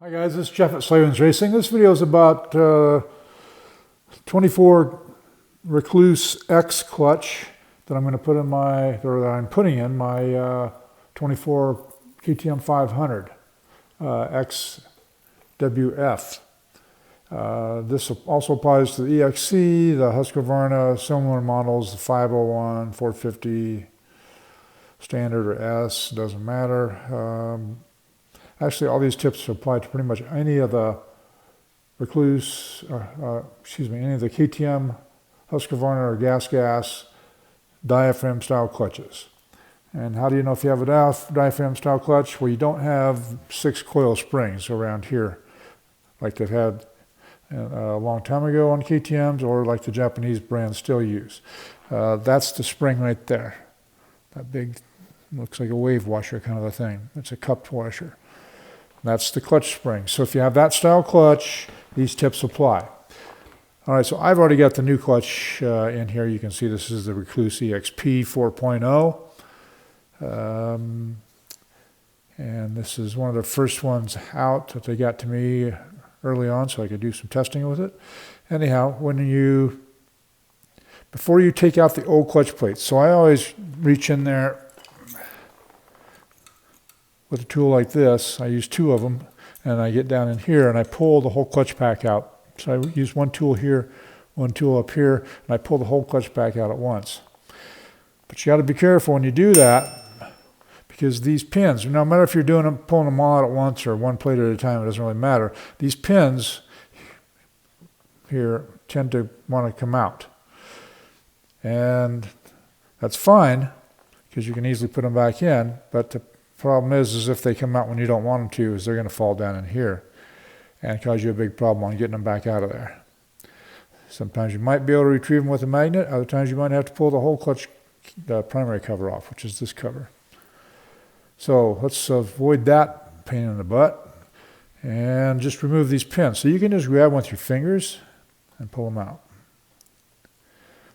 Hi guys, this is Jeff at Slavens Racing. This video is about 24 Rekluse X clutch that I'm going to put in my, or that I'm putting in my 24 KTM 500 XWF. This also applies to the EXC, the Husqvarna, similar models, the 501, 450, standard or S, doesn't matter. Actually, all these tips apply to pretty much any of the Rekluse, any of the KTM, Husqvarna, or gas diaphragm style clutches. And how do you know if you have a diaphragm style clutch? Well, you don't have 6 coil springs around here like they've had a long time ago on KTMs, or like the Japanese brands still use. That's the spring right there. That big, looks like a wave washer kind of a thing. It's a cupped washer. That's the clutch spring. So if you have that style clutch, these tips apply. All right, so I've already got the new clutch in here. You can see this is the Rekluse EXP 4.0. And this is one of the first ones out that they got to me early on so I could do some testing with it. Anyhow, before you take out the old clutch plates, so I always reach in there with a tool like this. I use 2 of them, and I get down in here and I pull the whole clutch pack out. So I use one tool here, one tool up here, and I pull the whole clutch pack out at once. But you got to be careful when you do that, because these pins, no matter if you're pulling them all out at once or one plate at a time, it doesn't really matter. These pins here tend to want to come out. And that's fine, because you can easily put them back in, but the problem is if they come out when you don't want them to, is they're going to fall down in here and cause you a big problem on getting them back out of there. Sometimes you might be able to retrieve them with a magnet. Other times you might have to pull the whole clutch primary cover off, which is this cover. So let's avoid that pain in the butt and just remove these pins. So you can just grab them with your fingers and pull them out.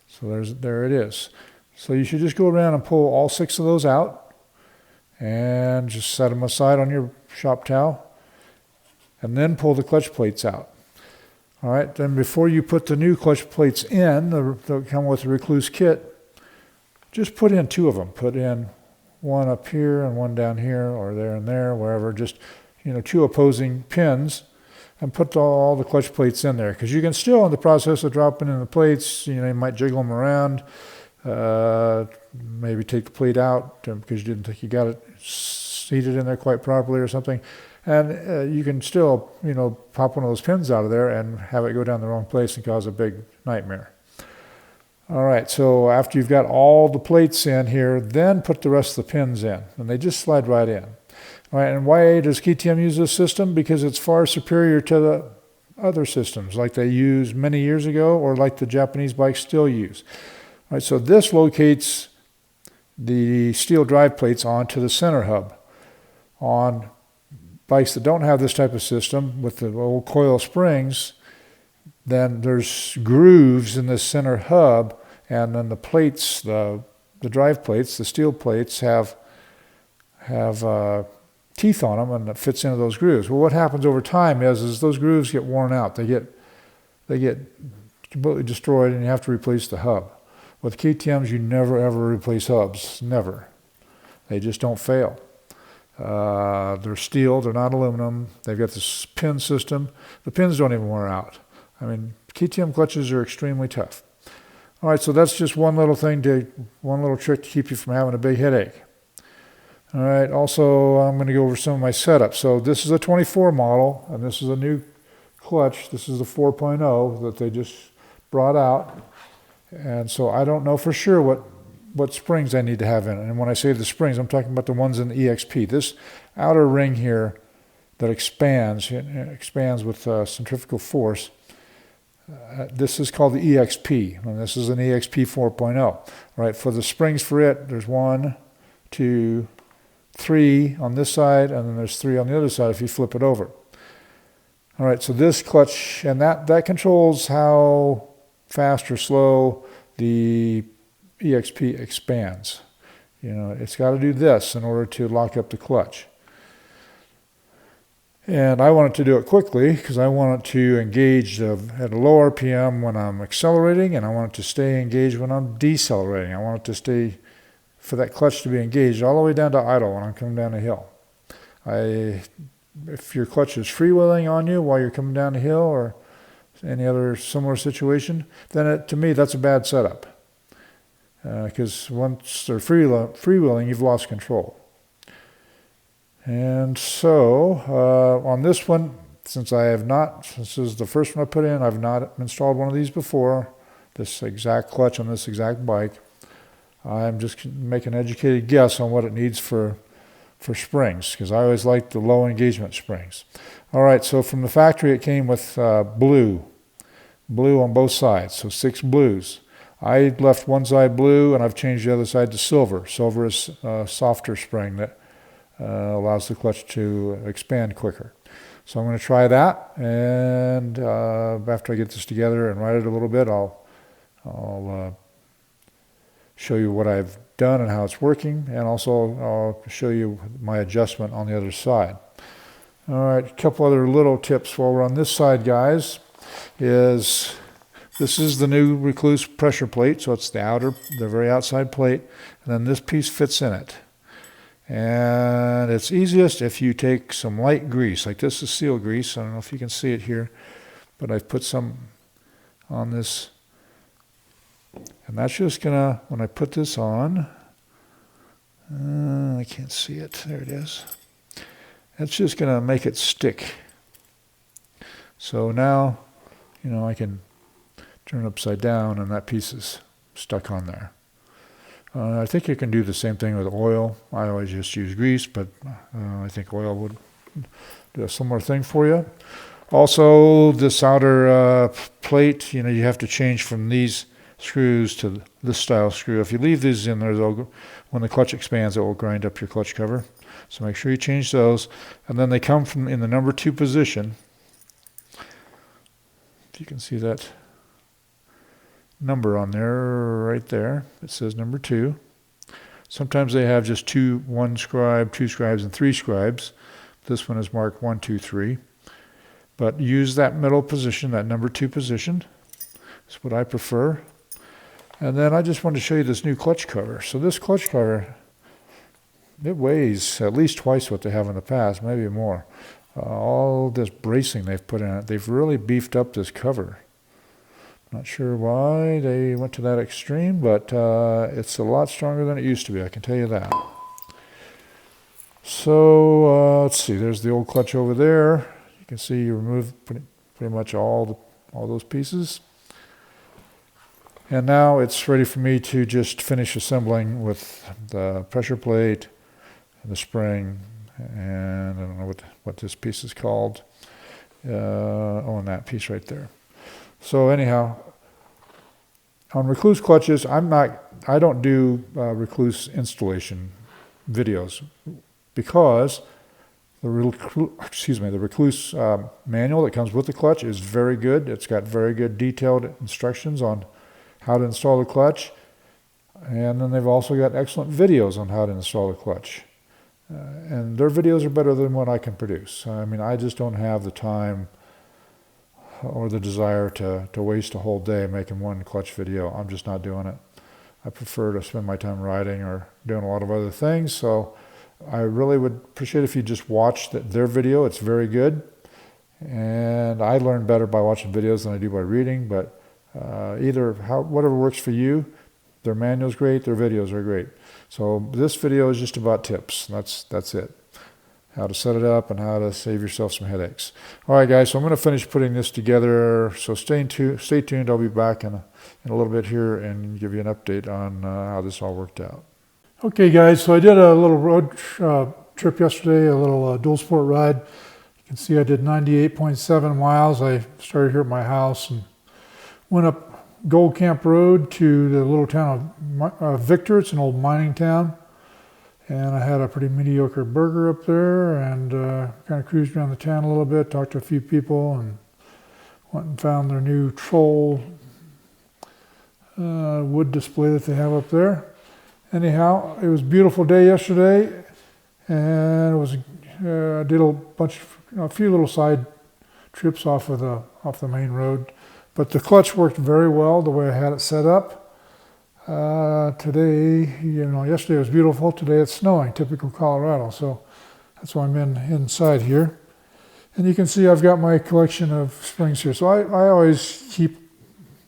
So there it is. So you should just go around and pull all 6 of those out, and just set them aside on your shop towel, and then pull the clutch plates out. All right, then before you put the new clutch plates in, they'll come with the Rekluse kit, just put in 2 of them. Put in one up here and one down here, or there and there, wherever, just 2 opposing pins, and put all the clutch plates in there, because you can still, in the process of dropping in the plates, you might jiggle them around, maybe take the plate out because you didn't think you got it seated in there quite properly or something. And you can still, pop one of those pins out of there and have it go down the wrong place and cause a big nightmare. All right, so after you've got all the plates in here, then put the rest of the pins in, and they just slide right in. All right, and why does KTM use this system? Because it's far superior to the other systems like they used many years ago, or like the Japanese bikes still use. All right, so this locates the steel drive plates onto the center hub. On bikes that don't have this type of system with the old coil springs, then there's grooves in the center hub, and then the plates, the drive plates, the steel plates have teeth on them, and it fits into those grooves. Well, what happens over time is those grooves get worn out. They get completely destroyed, and you have to replace the hub. With KTMs, you never ever replace hubs, never. They just don't fail. They're steel, they're not aluminum. They've got this pin system. The pins don't even wear out. I mean, KTM clutches are extremely tough. All right, so that's just one little trick to keep you from having a big headache. All right, also I'm going to go over some of my setup. So this is a 24 model, and this is a new clutch. This is the 4.0 that they just brought out. And so I don't know for sure what springs I need to have in it. And when I say the springs, I'm talking about the ones in the EXP. This outer ring here that expands with centrifugal force, this is called the EXP, and this is an EXP 4.0. Right, for the springs for it, there's 1, 2, 3 on this side, and then there's 3 on the other side if you flip it over. All right, so this clutch, and that controls how fast or slow the EXP expands. It's got to do this in order to lock up the clutch. And I want it to do it quickly because I want it to engage at a low RPM when I'm accelerating, and I want it to stay engaged when I'm decelerating. I want it to stay, for that clutch to be engaged all the way down to idle when I'm coming down a hill. If your clutch is freewheeling on you while you're coming down a hill or any other similar situation, then to me that's a bad setup. Because once they're freewheeling, you've lost control. And so on this one, since this is the first one I put in, I've not installed one of these before, this exact clutch on this exact bike. I'm just making an educated guess on what it needs for springs, because I always like the low engagement springs. All right, so from the factory it came with blue on both sides, so 6 blues. I left one side blue and I've changed the other side to silver. Silver is a softer spring that allows the clutch to expand quicker. So I'm going to try that, and after I get this together and ride it a little bit, I'll show you what I've done and how it's working, and also I'll show you my adjustment on the other side. All right, a couple other little tips while we're on this side, guys, this is the new Rekluse pressure plate, so it's the very outside plate, and then this piece fits in it. And it's easiest if you take some light grease, like this is seal grease. I don't know if you can see it here, but I've put some on this. And that's just gonna, when I put this on, I can't see it, there it is. That's just gonna make it stick. So now, I can turn it upside down and that piece is stuck on there. I think you can do the same thing with oil. I always just use grease, but I think oil would do a similar thing for you. Also, this outer plate, you have to change from these screws to this style screw. If you leave these in there, when the clutch expands, it will grind up your clutch cover. So make sure you change those. And then they come from in the number 2 position. If you can see that number on there, right there, it says number 2. Sometimes they have just 1 scribe, 2 scribes, and 3 scribes. This one is marked 1, 2, 3. But use that middle position, that number 2 position. That's what I prefer. And then I just wanted to show you this new clutch cover. So this clutch cover, it weighs at least twice what they have in the past, maybe more. All this bracing they've put in it, they've really beefed up this cover. Not sure why they went to that extreme, but it's a lot stronger than it used to be, I can tell you that. So let's see, there's the old clutch over there. You can see you removed pretty much all those pieces. And now it's ready for me to just finish assembling with the pressure plate and the spring, and I don't know what this piece is called. And that piece right there. So anyhow, on Rekluse clutches, I don't do Rekluse installation videos because the Rekluse manual that comes with the clutch is very good. It's got very good detailed instructions on how to install the clutch, and then they've also got excellent videos on how to install the clutch. And their videos are better than what I can produce. I mean, I just don't have the time or the desire to waste a whole day making one clutch video. I'm just not doing it. I prefer to spend my time riding or doing a lot of other things. So I really would appreciate if you just watch their video. It's very good. And I learn better by watching videos than I do by reading, but whatever works for you. Their manual's great, their videos are great. So this video is just about tips. That's it. How to set it up and how to save yourself some headaches. All right, guys, so I'm going to finish putting this together. So stay tuned. I'll be back in a little bit here and give you an update on how this all worked out. Okay, guys, so I did a little road trip yesterday, a little dual sport ride. You can see I did 98.7 miles. I started here at my house and went up Gold Camp Road to the little town of Victor. It's an old mining town. And I had a pretty mediocre burger up there and kind of cruised around the town a little bit, talked to a few people, and went and found their new troll wood display that they have up there. Anyhow, it was a beautiful day yesterday, and it was did a few little side trips off the main road, but the clutch worked very well the way I had it set up. Today, yesterday was beautiful. Today it's snowing, typical Colorado. So that's why I'm inside here. And you can see I've got my collection of springs here. So I always keep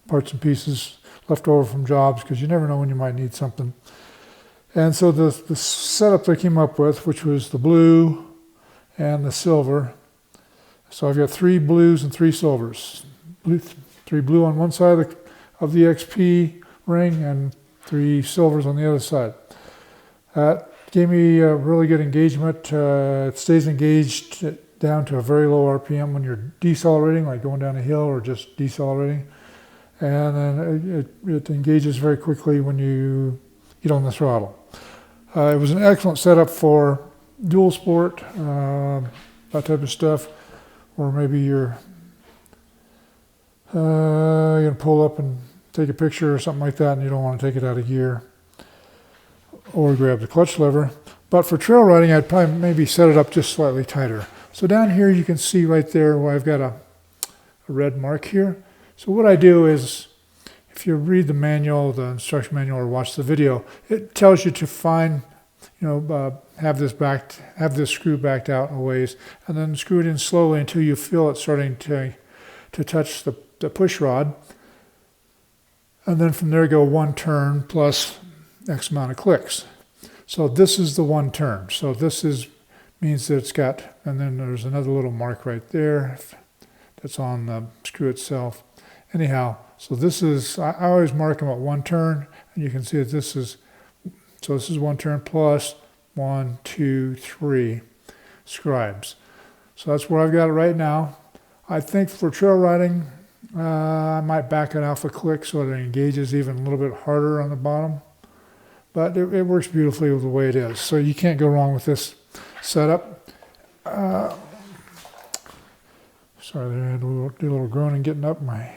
parts and pieces left over from jobs because you never know when you might need something. And so the setup that I came up with, which was the blue and the silver. So I've got 3 blues and 3 silvers. 3 blue on one side of the XP ring and 3 silvers on the other side. That gave me a really good engagement. It stays engaged down to a very low RPM when you're decelerating, like going down a hill or just decelerating. And then it engages very quickly when you get on the throttle. It was an excellent setup for dual sport, that type of stuff, or maybe you're going to pull up and take a picture or something like that and you don't want to take it out of gear, or grab the clutch lever. But for trail riding, I'd probably maybe set it up just slightly tighter. So down here you can see right there where I've got a red mark here. So what I do is, if you read the manual, the instruction manual, or watch the video, it tells you to find, have this screw backed out a ways, and then screw it in slowly until you feel it starting to touch the push rod. And then from there go 1 turn plus X amount of clicks. So this is the 1 turn. So this means that it's got, and then there's another little mark right there that's on the screw itself. Anyhow, so this is, I always mark them at 1 turn, and you can see that this is 1 turn plus 1, 2, 3 scribes. So that's where I've got it right now. I think for trail riding, I might back it off a click so that it engages even a little bit harder on the bottom. But it works beautifully with the way it is. So you can't go wrong with this setup. Sorry, I had to do a little groaning getting up. My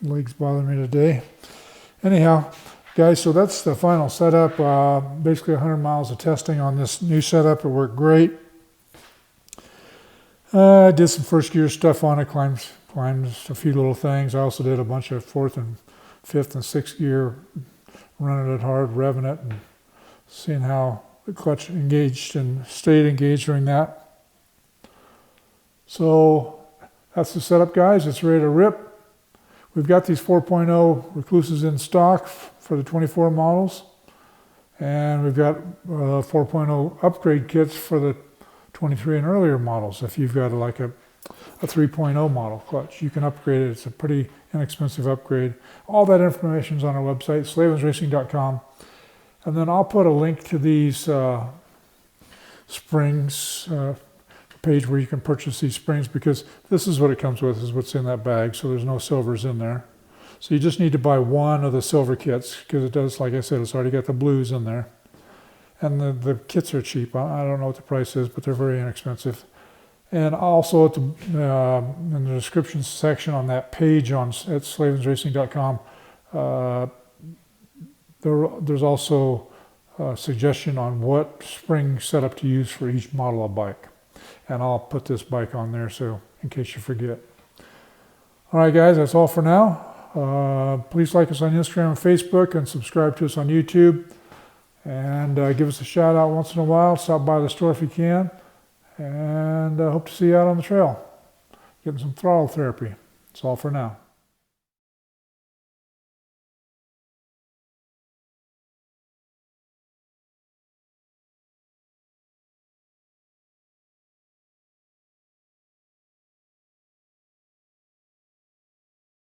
legs bother me today. Anyhow, guys, so that's the final setup. Basically 100 miles of testing on this new setup. It worked great. I did some first gear stuff on it, climbed a few little things. I also did a bunch of 4th and 5th and 6th gear, running it hard, revving it, and seeing how the clutch engaged and stayed engaged during that. So that's the setup, guys. It's ready to rip. We've got these 4.0 Recluses in stock for the 24 models, and we've got 4.0 upgrade kits for the 23 and earlier models. If you've got like a 3.0 model clutch, you can upgrade it. It's a pretty inexpensive upgrade. All that information is on our website, slavensracing.com. And then I'll put a link to these springs page where you can purchase these springs, because this is what it comes with, is what's in that bag. So there's no silvers in there. So you just need to buy 1 of the silver kits, because it does, like I said, it's already got the blues in there. And the kits are cheap. I don't know what the price is, but they're very inexpensive. And also in the description section on that page at slavensracing.com, there's also a suggestion on what spring setup to use for each model of bike. And I'll put this bike on there, so in case you forget. All right, guys, that's all for now. Please like us on Instagram and Facebook, and subscribe to us on YouTube. And give us a shout out once in a while. Stop by the store if you can. And hope to see you out on the trail, getting some throttle therapy. That's all for now.